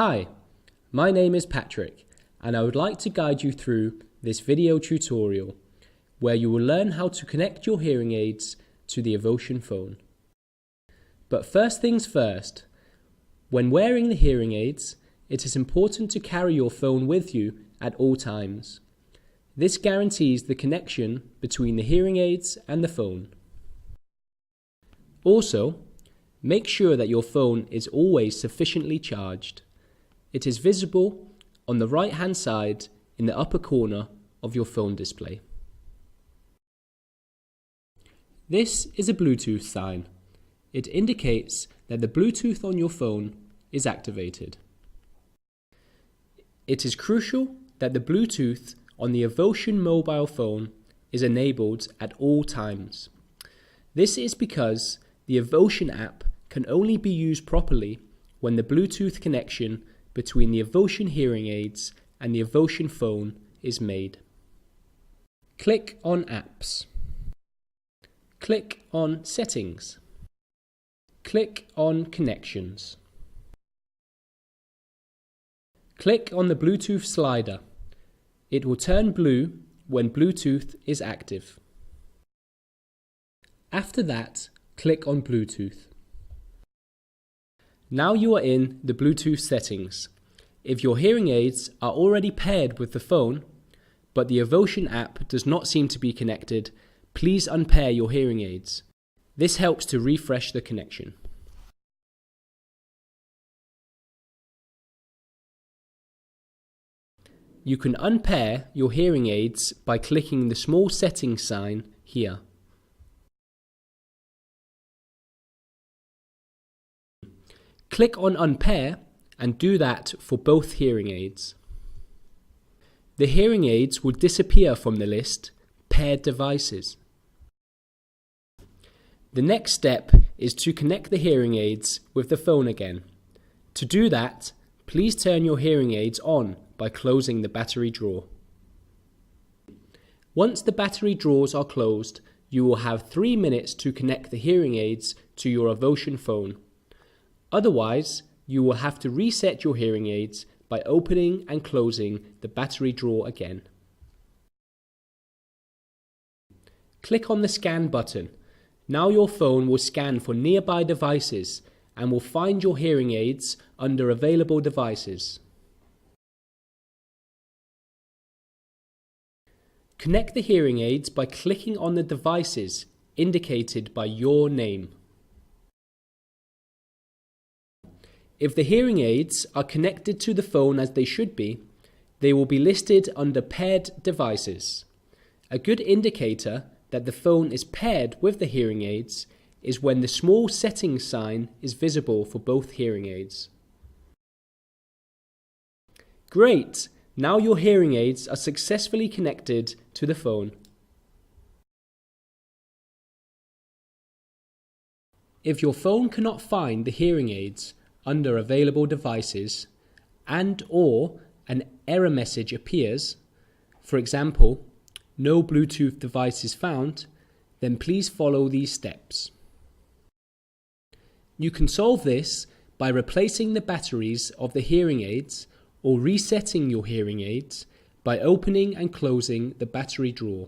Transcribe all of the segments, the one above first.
Hi, my name is Patrick and I would like to guide you through this video tutorial where you will learn how to connect your hearing aids to the EVOTION phone. But first things first, when wearing the hearing aids, it is important to carry your phone with you at all times. This guarantees the connection between the hearing aids and the phone. Also, make sure that your phone is always sufficiently charged. It is visible on the right-hand side in the upper corner of your phone display. This is a Bluetooth sign. It indicates that the Bluetooth on your phone is activated. It is crucial that the Bluetooth on the EVOTION mobile phone is enabled at all times. This is because the EVOTION app can only be used properly when the Bluetooth connection between the EVOTION hearing aids and the EVOTION phone is made. Click on Apps. Click on Settings. Click on Connections. Click on the Bluetooth slider. It will turn blue when Bluetooth is active. After that, click on Bluetooth. Now you are in the Bluetooth settings. If your hearing aids are already paired with the phone, but the EVOTION app does not seem to be connected, please unpair your hearing aids. This helps to refresh the connection. You can unpair your hearing aids by clicking the small settings sign here. Click on Unpair and do that for both hearing aids. The hearing aids will disappear from the list Paired Devices. The next step is to connect the hearing aids with the phone again. To do that, please turn your hearing aids on by closing the battery drawer. Once the battery drawers are closed, you will have 3 minutes to connect the hearing aids to your EVOTION phone. Otherwise, you will have to reset your hearing aids by opening and closing the battery drawer again. Click on the Scan button. Now your phone will scan for nearby devices and will find your hearing aids under Available Devices. Connect the hearing aids by clicking on the devices indicated by your name. If the hearing aids are connected to the phone as they should be, they will be listed under Paired Devices. A good indicator that the phone is paired with the hearing aids is when the small settings sign is visible for both hearing aids. Great! Now your hearing aids are successfully connected to the phone. If your phone cannot find the hearing aids under Available Devices and/or an error message appears, for example, no Bluetooth devices found, then please follow these steps. You can solve this by replacing the batteries of the hearing aids or resetting your hearing aids by opening and closing the battery drawer.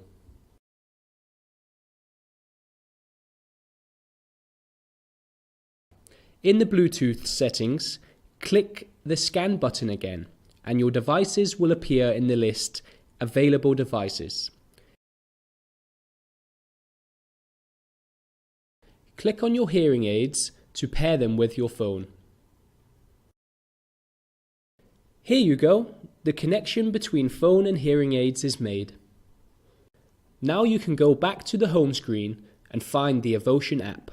In the Bluetooth settings, click the Scan button again and your devices will appear in the list Available Devices. Click on your hearing aids to pair them with your phone. Here you go, the connection between phone and hearing aids is made. Now you can go back to the home screen and find the EVOTION app.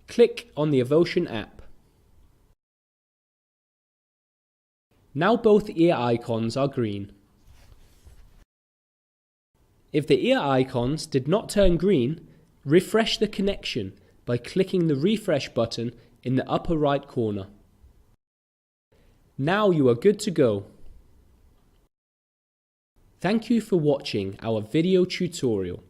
Click on the EVOTION app. Now both ear icons are green. If the ear icons did not turn green, refresh the connection by clicking the refresh button in the upper right corner. Now you are good to go. Thank you for watching our video tutorial.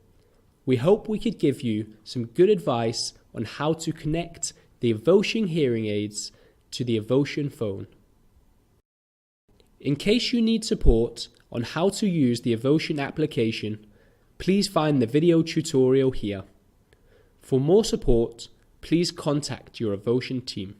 We hope we could give you some good advice on how to connect the EVOTION hearing aids to the EVOTION phone. In case you need support on how to use the EVOTION application, please find the video tutorial here. For more support, please contact your EVOTION team.